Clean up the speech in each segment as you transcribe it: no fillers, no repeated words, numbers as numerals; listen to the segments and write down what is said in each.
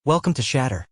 Welcome to Shatter.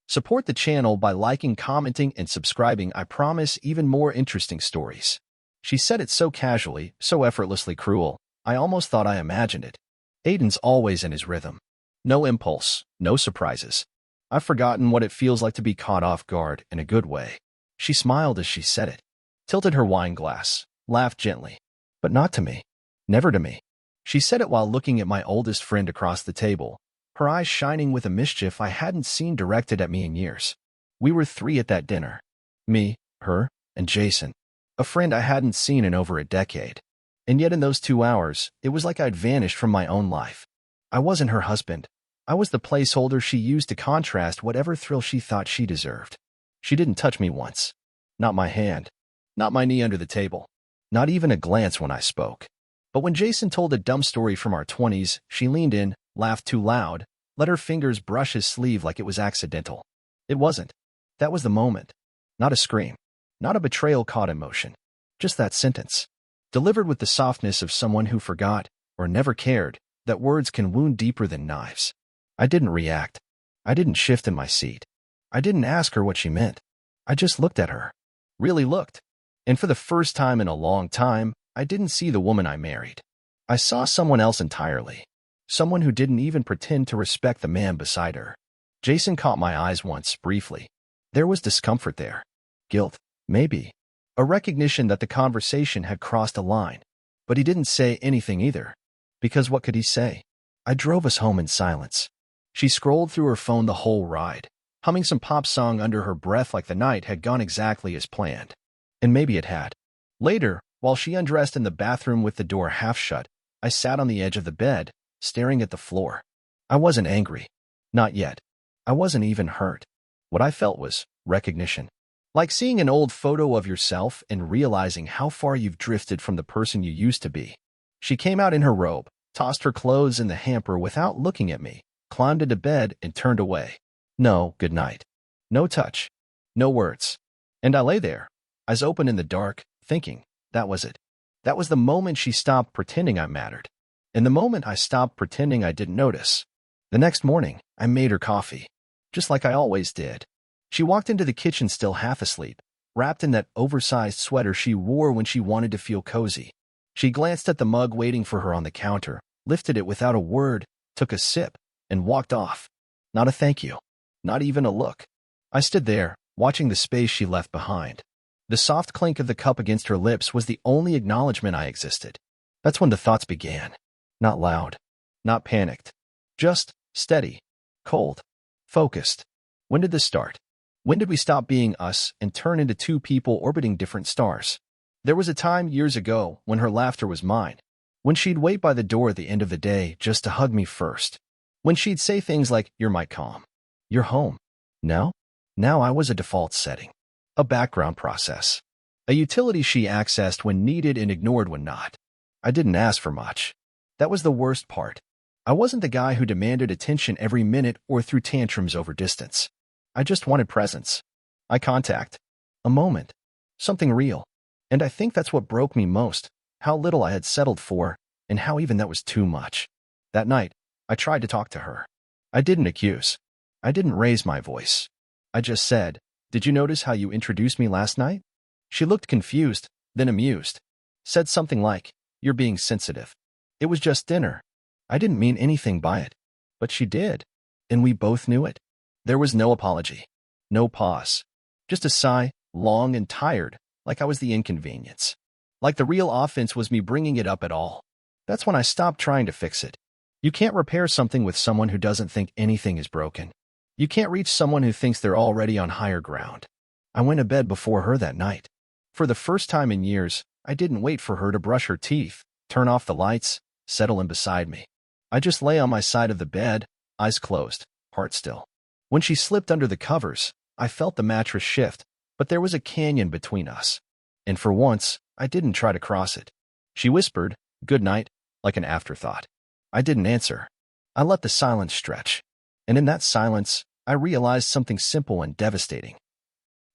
Support the channel by liking, commenting, and subscribing. I promise even more interesting stories. She said it so casually, so effortlessly cruel. I almost thought I imagined it. Aiden's always in his rhythm. No impulse, no surprises. I've forgotten what it feels like to be caught off guard in a good way. She smiled as she said it, tilted her wine glass, laughed gently. But not to me. Never to me. She said it while looking at my oldest friend across the table, her eyes shining with a mischief I hadn't seen directed at me in years. We were three at that dinner. Me, her, and Jason, a friend I hadn't seen in over a decade. And yet in those 2 hours, it was like I'd vanished from my own life. I wasn't her husband. I was the placeholder she used to contrast whatever thrill she thought she deserved. She didn't touch me once. Not my hand. Not my knee under the table. Not even a glance when I spoke. But when Jason told a dumb story from our 20s, she leaned in, laughed too loud, let her fingers brush his sleeve like it was accidental. It wasn't. That was the moment. Not a scream. Not a betrayal caught in motion. Just that sentence. Delivered with the softness of someone who forgot, or never cared, that words can wound deeper than knives. I didn't react. I didn't shift in my seat. I didn't ask her what she meant. I just looked at her. Really looked. And for the first time in a long time, I didn't see the woman I married. I saw someone else entirely. Someone who didn't even pretend to respect the man beside her. Jason caught my eyes once, briefly. There was discomfort there. Guilt, maybe. A recognition that the conversation had crossed a line. But he didn't say anything either. Because what could he say? I drove us home in silence. She scrolled through her phone the whole ride, humming some pop song under her breath like the night had gone exactly as planned. And maybe it had. Later, while she undressed in the bathroom with the door half shut, I sat on the edge of the bed, staring at the floor. I wasn't angry. Not yet. I wasn't even hurt. What I felt was recognition. Like seeing an old photo of yourself and realizing how far you've drifted from the person you used to be. She came out in her robe, tossed her clothes in the hamper without looking at me, climbed into bed and turned away. No, good night. No touch. No words. And I lay there, eyes open in the dark, thinking, that was it. That was the moment she stopped pretending I mattered. And the moment I stopped pretending I didn't notice. The next morning, I made her coffee. Just like I always did. She walked into the kitchen still half asleep, wrapped in that oversized sweater she wore when she wanted to feel cozy. She glanced at the mug waiting for her on the counter, lifted it without a word, took a sip, and walked off. Not a thank you. Not even a look. I stood there, watching the space she left behind. The soft clink of the cup against her lips was the only acknowledgement I existed. That's when the thoughts began. Not loud. Not panicked. Just steady. Cold. Focused. When did this start? When did we stop being us and turn into two people orbiting different stars? There was a time years ago when her laughter was mine. When she'd wait by the door at the end of the day just to hug me first. When she'd say things like, "You're my calm. You're home." Now? Now I was a default setting. A background process. A utility she accessed when needed and ignored when not. I didn't ask for much. That was the worst part. I wasn't the guy who demanded attention every minute or threw tantrums over distance. I just wanted presence. Eye contact. A moment. Something real. And I think that's what broke me most, how little I had settled for, and how even that was too much. That night, I tried to talk to her. I didn't accuse. I didn't raise my voice. I just said, "Did you notice how you introduced me last night?" She looked confused, then amused. Said something like, "You're being sensitive. It was just dinner." I didn't mean anything by it. But she did. And we both knew it. There was no apology. No pause. Just a sigh, long and tired, like I was the inconvenience. Like the real offense was me bringing it up at all. That's when I stopped trying to fix it. You can't repair something with someone who doesn't think anything is broken. You can't reach someone who thinks they're already on higher ground. I went to bed before her that night. For the first time in years, I didn't wait for her to brush her teeth, turn off the lights, settle in beside me. I just lay on my side of the bed, eyes closed, heart still. When she slipped under the covers, I felt the mattress shift, but there was a canyon between us. And for once, I didn't try to cross it. She whispered, "Good night," like an afterthought. I didn't answer. I let the silence stretch. And in that silence, I realized something simple and devastating.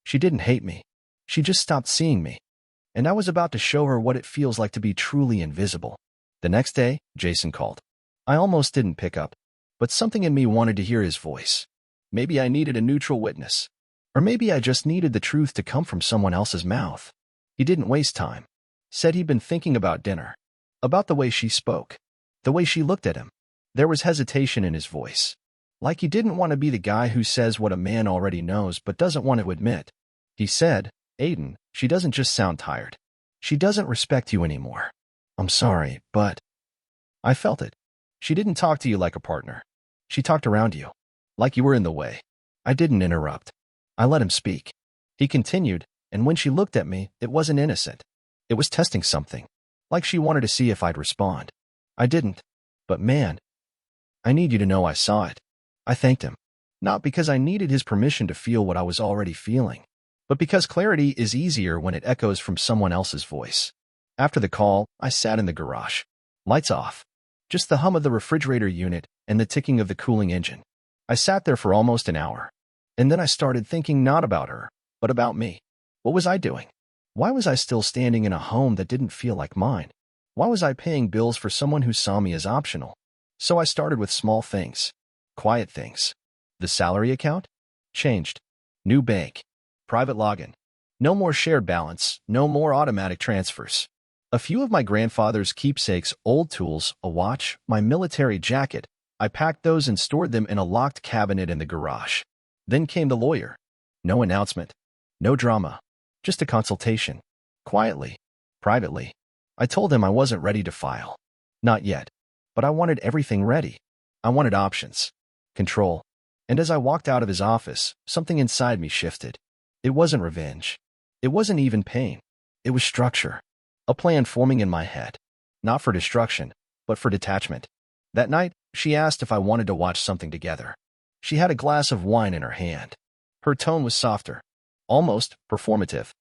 She didn't hate me. She just stopped seeing me. And I was about to show her what it feels like to be truly invisible. The next day, Jason called. I almost didn't pick up. but something in me wanted to hear his voice. Maybe I needed a neutral witness. Or maybe I just needed the truth to come from someone else's mouth. He didn't waste time. Said he'd been thinking about dinner. About the way she spoke. The way she looked at him. There was hesitation in his voice. Like he didn't want to be the guy who says what a man already knows but doesn't want to admit. He said, "Aiden, she doesn't just sound tired. She doesn't respect you anymore. I'm sorry, but..." I felt it. She didn't talk to you like a partner. She talked around you. Like you were in the way. I didn't interrupt. I let him speak. He continued, and when she looked at me, it wasn't innocent. It was testing something. Like she wanted to see if I'd respond. I didn't. But man, I need you to know I saw it. I thanked him. Not because I needed his permission to feel what I was already feeling, but because clarity is easier when it echoes from someone else's voice. After the call, I sat in the garage. Lights off. Just the hum of the refrigerator unit and the ticking of the cooling engine. I sat there for almost an hour. And then I started thinking not about her, but about me. What was I doing? Why was I still standing in a home that didn't feel like mine? Why was I paying bills for someone who saw me as optional? So I started with small things. Quiet things. The salary account? Changed. New bank. Private login. No more shared balance. No more automatic transfers. A few of my grandfather's keepsakes, old tools, a watch, my military jacket. I packed those and stored them in a locked cabinet in the garage. Then came the lawyer. No announcement. No drama. Just a consultation. Quietly. Privately. I told him I wasn't ready to file. Not yet. But I wanted everything ready. I wanted options. Control. And as I walked out of his office, something inside me shifted. It wasn't revenge. It wasn't even pain. It was structure. A plan forming in my head. Not for destruction, but for detachment. That night, she asked if I wanted to watch something together. She had a glass of wine in her hand. Her tone was softer. Almost performative.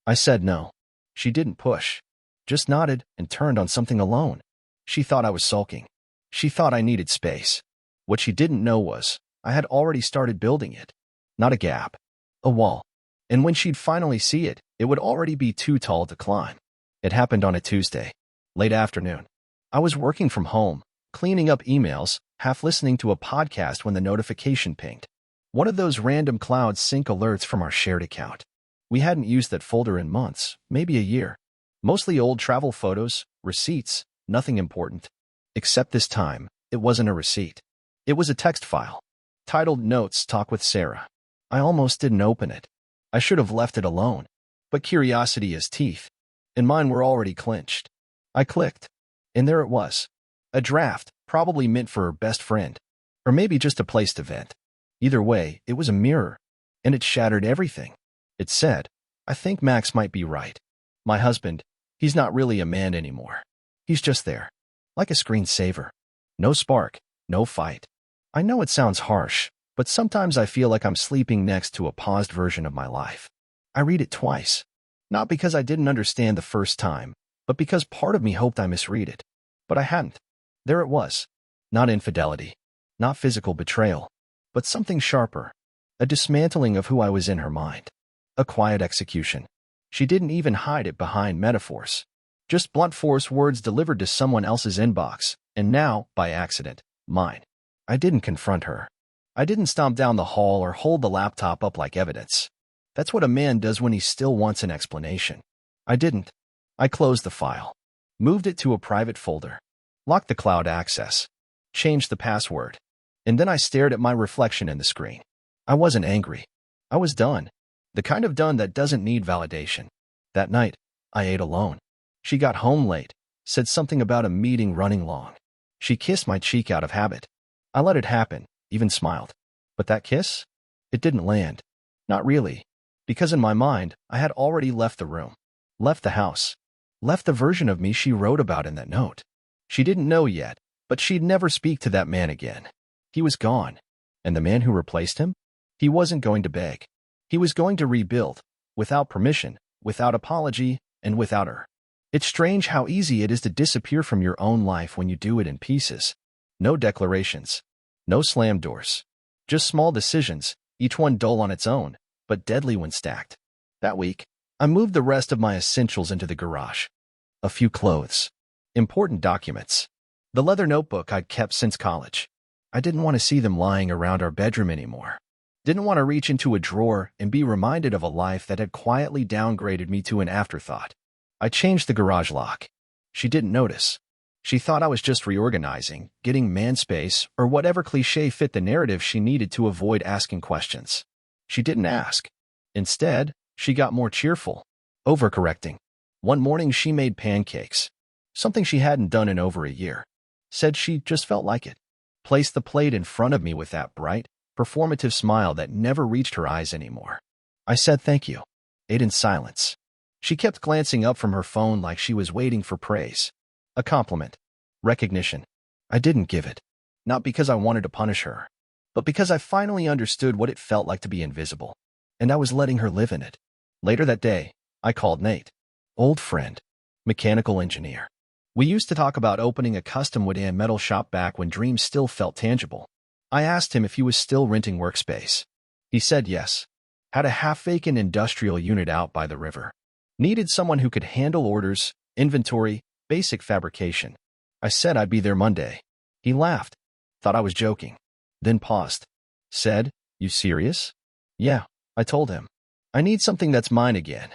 I said no. She didn't push. Just nodded and turned on something alone. She thought I was sulking. She thought I needed space. What she didn't know was, I had already started building it. Not a gap. A wall. And when she'd finally see it, it would already be too tall to climb. It happened on a Tuesday. Late afternoon. I was working from home, cleaning up emails, half listening to a podcast when the notification pinged. One of those random cloud sync alerts from our shared account. We hadn't used that folder in months, maybe a year. Mostly old travel photos, receipts, nothing important. Except this time, it wasn't a receipt. It was a text file. Titled Notes Talk with Sarah. I almost didn't open it. I should have left it alone. But curiosity is teeth. And mine were already clenched. I clicked. And there it was. A draft, probably meant for her best friend. Or maybe just a place to vent. Either way, it was a mirror. And it shattered everything. It said, I think Max might be right. My husband, he's not really a man anymore. He's just there. Like a screensaver. No spark, no fight. I know it sounds harsh, but sometimes I feel like I'm sleeping next to a paused version of my life. I read it twice. Not because I didn't understand the first time, but because part of me hoped I misread it. But I hadn't. There it was. Not infidelity. Not physical betrayal. But something sharper. A dismantling of who I was in her mind. A quiet execution. She didn't even hide it behind metaphors. Just blunt force words delivered to someone else's inbox, and now, by accident, mine. I didn't confront her. I didn't stomp down the hall or hold the laptop up like evidence. That's what a man does when he still wants an explanation. I didn't. I closed the file. Moved it to a private folder. Locked the cloud access. Changed the password. And then I stared at my reflection in the screen. I wasn't angry. I was done. The kind of done that doesn't need validation. That night, I ate alone. She got home late, said something about a meeting running long. She kissed my cheek out of habit. I let it happen, even smiled. But that kiss? It didn't land. Not really. Because in my mind, I had already left the room. Left the house. Left the version of me she wrote about in that note. She didn't know yet, but she'd never speak to that man again. He was gone. And the man who replaced him? He wasn't going to beg. He was going to rebuild, without permission, without apology, and without her. It's strange how easy it is to disappear from your own life when you do it in pieces. No declarations. No slam doors. Just small decisions, each one dull on its own, but deadly when stacked. That week, I moved the rest of my essentials into the garage. A few clothes. Important documents. The leather notebook I'd kept since college. I didn't want to see them lying around our bedroom anymore. Didn't want to reach into a drawer and be reminded of a life that had quietly downgraded me to an afterthought. I changed the garage lock. She didn't notice. She thought I was just reorganizing, getting man space, or whatever cliché fit the narrative she needed to avoid asking questions. She didn't ask. Instead, she got more cheerful, overcorrecting. One morning she made pancakes, something she hadn't done in over a year. Said she just felt like it. Placed the plate in front of me with that bright, performative smile that never reached her eyes anymore. I said thank you. Ate in silence. She kept glancing up from her phone like she was waiting for praise. A compliment. Recognition. I didn't give it. Not because I wanted to punish her, but because I finally understood what it felt like to be invisible. And I was letting her live in it. Later that day, I called Nate. Old friend. Mechanical engineer. We used to talk about opening a custom wood and metal shop back when dreams still felt tangible. I asked him if he was still renting workspace. He said yes. Had a half-vacant industrial unit out by the river. Needed someone who could handle orders, inventory, basic fabrication. I said I'd be there Monday. He laughed. Thought I was joking. Then paused. Said, "You serious?" "Yeah," I told him. "I need something that's mine again."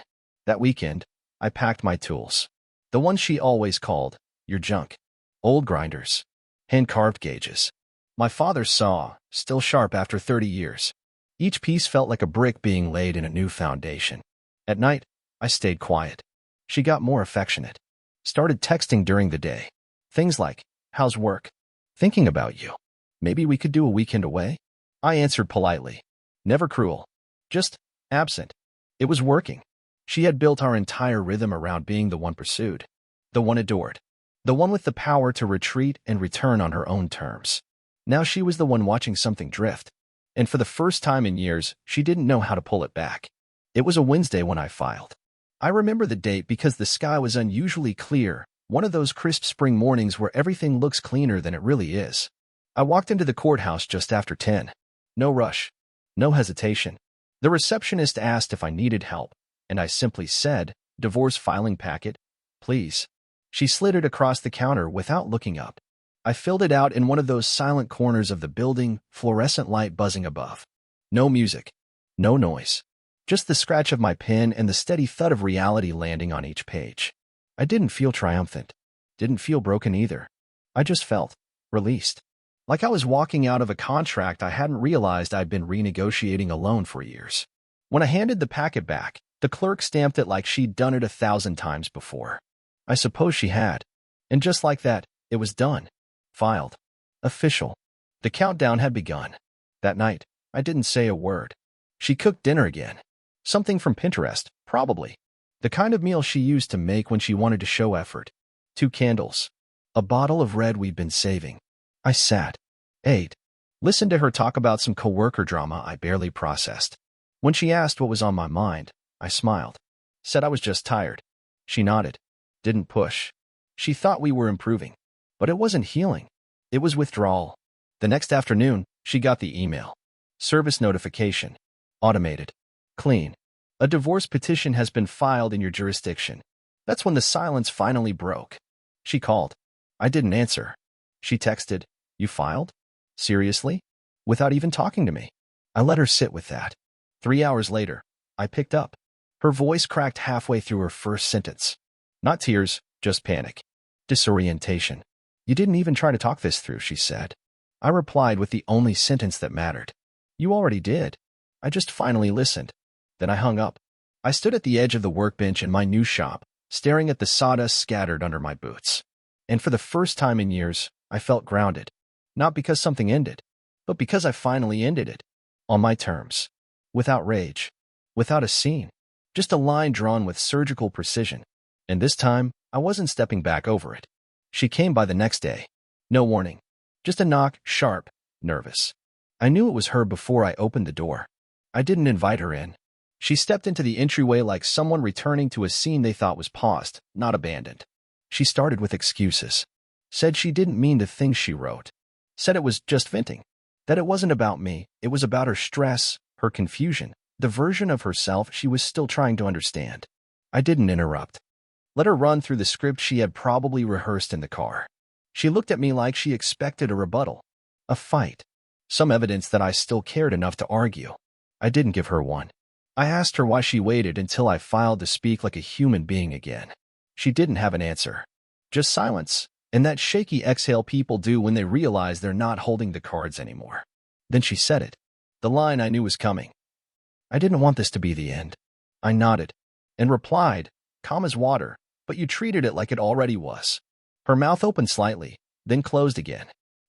That weekend, I packed my tools. The ones she always called, your junk. Old grinders. Hand-carved gauges. My father's saw, still sharp after 30 years. Each piece felt like a brick being laid in a new foundation. At night, I stayed quiet. She got more affectionate. Started texting during the day. Things like, "How's work? Thinking about you. Maybe we could do a weekend away?" I answered politely. Never cruel. Just absent. It was working. She had built our entire rhythm around being the one pursued. The one adored. The one with the power to retreat and return on her own terms. Now she was the one watching something drift. And for the first time in years, she didn't know how to pull it back. It was a Wednesday when I filed. I remember the date because the sky was unusually clear, one of those crisp spring mornings where everything looks cleaner than it really is. I walked into the courthouse just after 10. No rush. No hesitation. The receptionist asked if I needed help, and I simply said, "Divorce filing packet, please." She slid it across the counter without looking up. I filled it out in one of those silent corners of the building, fluorescent light buzzing above. No music. No noise. Just the scratch of my pen and the steady thud of reality landing on each page. I didn't feel triumphant. Didn't feel broken either. I just felt released. Like I was walking out of a contract I hadn't realized I'd been renegotiating alone for years. When I handed the packet back, the clerk stamped it like she'd done it 1,000 times before. I suppose she had. And just like that, it was done. Filed. Official. The countdown had begun. That night, I didn't say a word. She cooked dinner again. Something from Pinterest, probably. The kind of meal she used to make when she wanted to show effort. 2 candles. A bottle of red we'd been saving. I sat. Ate. Listened to her talk about some coworker drama I barely processed. When she asked what was on my mind, I smiled. Said I was just tired. She nodded. Didn't push. She thought we were improving. But it wasn't healing. It was withdrawal. The next afternoon, she got the email. Service notification. Automated. Clean. A divorce petition has been filed in your jurisdiction. That's when the silence finally broke. She called. I didn't answer. She texted, "You filed? Seriously?" Without even talking to me. I let her sit with that. 3 hours later, I picked up. Her voice cracked halfway through her first sentence. Not tears, just panic. Disorientation. "You didn't even try to talk this through," she said. I replied with the only sentence that mattered. "You already did. I just finally listened." Then I hung up. I stood at the edge of the workbench in my new shop, staring at the sawdust scattered under my boots. And for the first time in years, I felt grounded. Not because something ended, but because I finally ended it. On my terms. Without rage. Without a scene. Just a line drawn with surgical precision. And this time, I wasn't stepping back over it. She came by the next day. No warning. Just a knock, sharp, nervous. I knew it was her before I opened the door. I didn't invite her in. She stepped into the entryway like someone returning to a scene they thought was paused, not abandoned. She started with excuses. Said she didn't mean the things she wrote. Said it was just venting. That it wasn't about me, it was about her stress, her confusion, the version of herself she was still trying to understand. I didn't interrupt. Let her run through the script she had probably rehearsed in the car. She looked at me like she expected a rebuttal. A fight. Some evidence that I still cared enough to argue. I didn't give her one. I asked her why she waited until I filed to speak like a human being again. She didn't have an answer. Just silence, and that shaky exhale people do when they realize they're not holding the cards anymore. Then she said it. The line I knew was coming. I didn't want this to be the end. I nodded and replied, calm as water, but you treated it like it already was. Her mouth opened slightly, then closed again.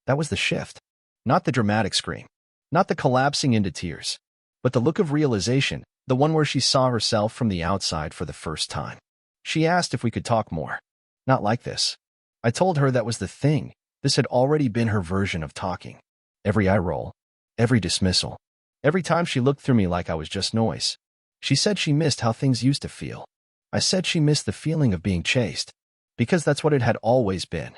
That was the shift. Not the dramatic scream. Not the collapsing into tears. But the look of realization, the one where she saw herself from the outside for the first time. She asked if we could talk more. Not like this. I told her that was the thing. This had already been her version of talking. Every eye roll. Every dismissal. Every time she looked through me like I was just noise. She said she missed how things used to feel. I said she missed the feeling of being chased. Because that's what it had always been.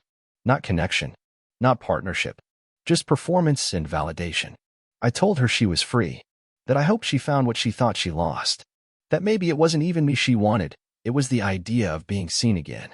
Not connection. Not partnership. Just performance and validation. I told her she was free. That I hoped she found what she thought she lost. That maybe it wasn't even me she wanted. It was the idea of being seen again.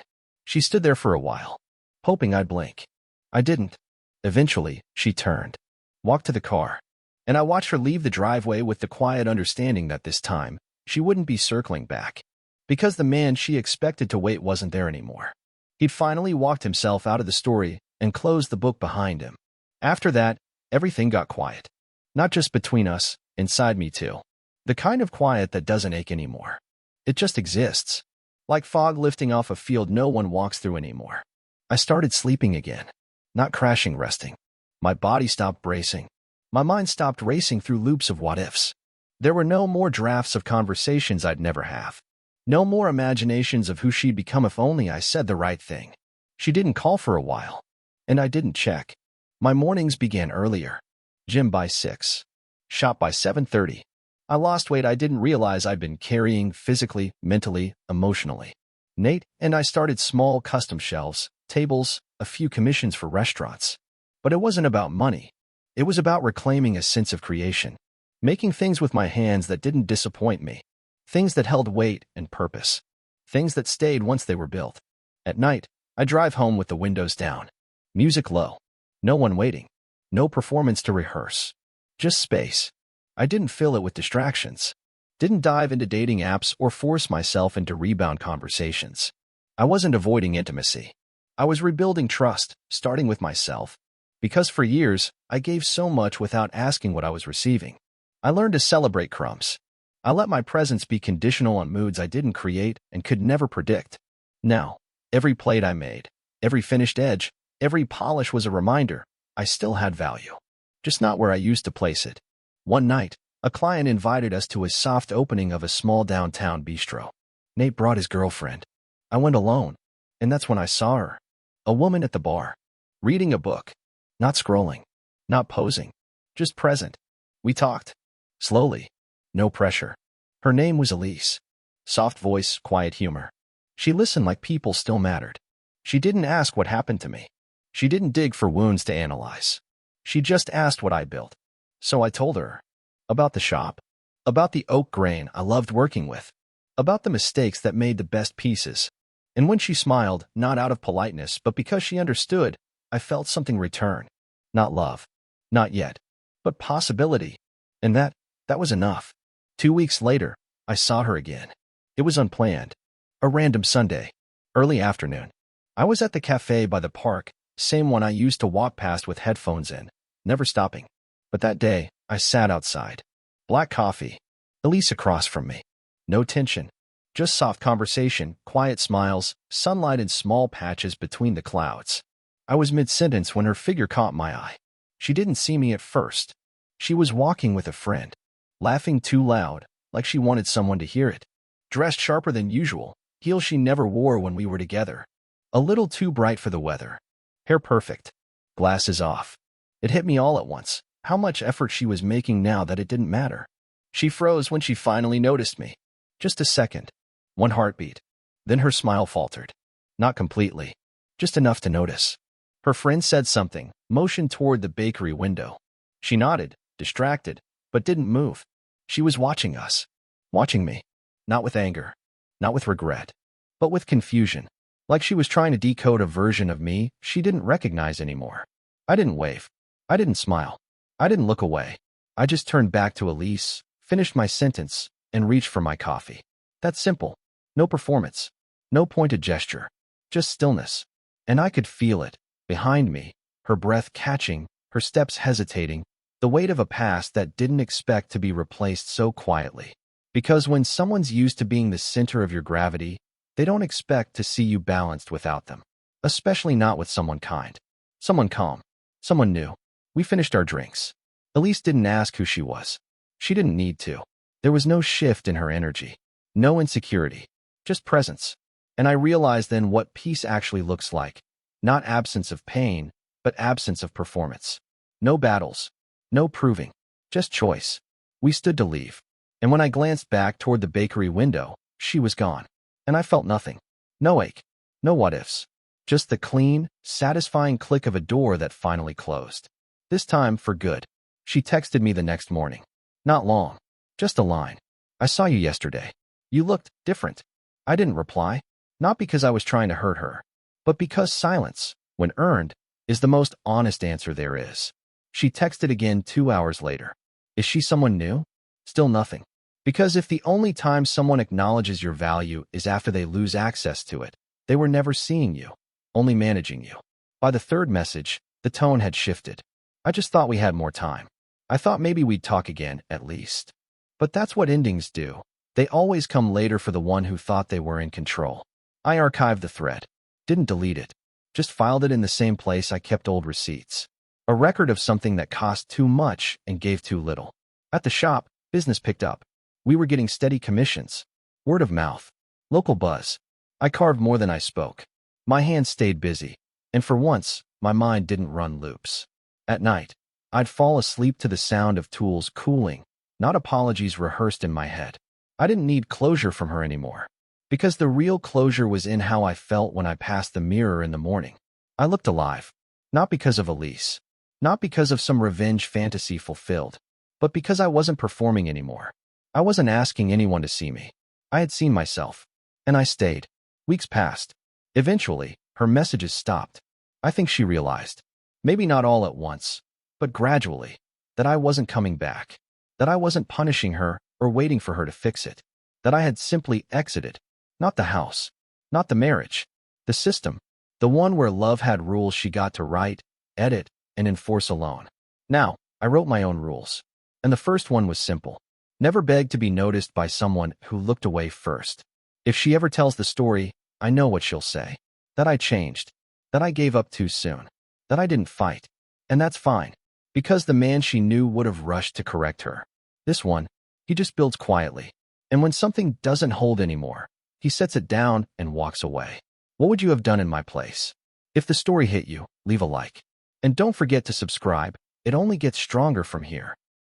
She stood there for a while, hoping I'd blink. I didn't. Eventually, she turned, walked to the car, and I watched her leave the driveway with the quiet understanding that this time, she wouldn't be circling back. Because the man she expected to wait wasn't there anymore. He'd finally walked himself out of the story and closed the book behind him. After that, everything got quiet. Not just between us, inside me too. The kind of quiet that doesn't ache anymore. It just exists. Like fog lifting off a field no one walks through anymore. I started sleeping again. Not crashing, resting. My body stopped bracing. My mind stopped racing through loops of what-ifs. There were no more drafts of conversations I'd never have. No more imaginations of who she'd become if only I said the right thing. She didn't call for a while. And I didn't check. My mornings began earlier. Gym by 6. Shop by 7:30. I lost weight I didn't realize I'd been carrying physically, mentally, emotionally. Nate and I started small custom shelves, tables, a few commissions for restaurants. But it wasn't about money. It was about reclaiming a sense of creation. Making things with my hands that didn't disappoint me. Things that held weight and purpose. Things that stayed once they were built. At night, I drive home with the windows down. Music low. No one waiting. No performance to rehearse. Just space. I didn't fill it with distractions. Didn't dive into dating apps or force myself into rebound conversations. I wasn't avoiding intimacy. I was rebuilding trust, starting with myself. Because for years, I gave so much without asking what I was receiving. I learned to celebrate crumbs. I let my presence be conditional on moods I didn't create and could never predict. Now, every plate I made, every finished edge, every polish was a reminder I still had value. Just not where I used to place it. One night, a client invited us to a soft opening of a small downtown bistro. Nate brought his girlfriend. I went alone, and that's when I saw her. A woman at the bar, reading a book, not scrolling, not posing, just present. We talked, slowly, no pressure. Her name was Elise. Soft voice, quiet humor. She listened like people still mattered. She didn't ask what happened to me. She didn't dig for wounds to analyze. She just asked what I built. So I told her about the shop, about the oak grain I loved working with, about the mistakes that made the best pieces. And when she smiled, not out of politeness, but because she understood, I felt something return. Not love. Not yet. But possibility. And that was enough. 2 weeks later, I saw her again. It was unplanned. A random Sunday. Early afternoon. I was at the cafe by the park, same one I used to walk past with headphones in, never stopping. But that day, I sat outside. Black coffee. Elise across from me. No tension. Just soft conversation, quiet smiles, sunlight in small patches between the clouds. I was mid-sentence when her figure caught my eye. She didn't see me at first. She was walking with a friend. Laughing too loud, like she wanted someone to hear it. Dressed sharper than usual, heels she never wore when we were together. A little too bright for the weather. Hair perfect. Glasses off. It hit me all at once. How much effort she was making now that it didn't matter. She froze when she finally noticed me. Just a second. One heartbeat. Then her smile faltered. Not completely. Just enough to notice. Her friend said something, motioned toward the bakery window. She nodded, distracted, but didn't move. She was watching us. Watching me. Not with anger. Not with regret. But with confusion. Like she was trying to decode a version of me she didn't recognize anymore. I didn't wave. I didn't smile. I didn't look away. I just turned back to Elise, finished my sentence, and reached for my coffee. That's simple. No performance. No pointed gesture. Just stillness. And I could feel it. Behind me, her breath catching, her steps hesitating, the weight of a past that didn't expect to be replaced so quietly. Because when someone's used to being the center of your gravity, they don't expect to see you balanced without them. Especially not with someone kind. Someone calm. Someone new. We finished our drinks. Elise didn't ask who she was. She didn't need to. There was no shift in her energy. No insecurity. Just presence. And I realized then what peace actually looks like. Not absence of pain, but absence of performance. No battles. No proving. Just choice. We stood to leave. And when I glanced back toward the bakery window, she was gone. And I felt nothing. No ache. No what-ifs. Just the clean, satisfying click of a door that finally closed. This time for good. She texted me the next morning. Not long. Just a line. I saw you yesterday. You looked different. I didn't reply. Not because I was trying to hurt her, but because silence, when earned, is the most honest answer there is. She texted again 2 hours later. Is she someone new? Still nothing. Because if the only time someone acknowledges your value is after they lose access to it, they were never seeing you, only managing you. By the third message, the tone had shifted. I just thought we had more time. I thought maybe we'd talk again, at least. But that's what endings do. They always come later for the one who thought they were in control. I archived the thread. Didn't delete it. Just filed it in the same place I kept old receipts. A record of something that cost too much and gave too little. At the shop, business picked up. We were getting steady commissions. Word of mouth. Local buzz. I carved more than I spoke. My hands stayed busy. And for once, my mind didn't run loops. At night, I'd fall asleep to the sound of tools cooling, not apologies rehearsed in my head. I didn't need closure from her anymore. Because the real closure was in how I felt when I passed the mirror in the morning. I looked alive. Not because of Elise. Not because of some revenge fantasy fulfilled. But because I wasn't performing anymore. I wasn't asking anyone to see me. I had seen myself. And I stayed. Weeks passed. Eventually, her messages stopped. I think she realized. Maybe not all at once, but gradually. That I wasn't coming back. That I wasn't punishing her or waiting for her to fix it. That I had simply exited. Not the house. Not the marriage. The system. The one where love had rules she got to write, edit, and enforce alone. Now, I wrote my own rules. And the first one was simple. Never beg to be noticed by someone who looked away first. If she ever tells the story, I know what she'll say. That I changed. That I gave up too soon. That I didn't fight. And that's fine. Because the man she knew would have rushed to correct her. This one, he just builds quietly. And when something doesn't hold anymore, he sets it down and walks away. What would you have done in my place? If the story hit you, leave a like. And don't forget to subscribe. It only gets stronger from here.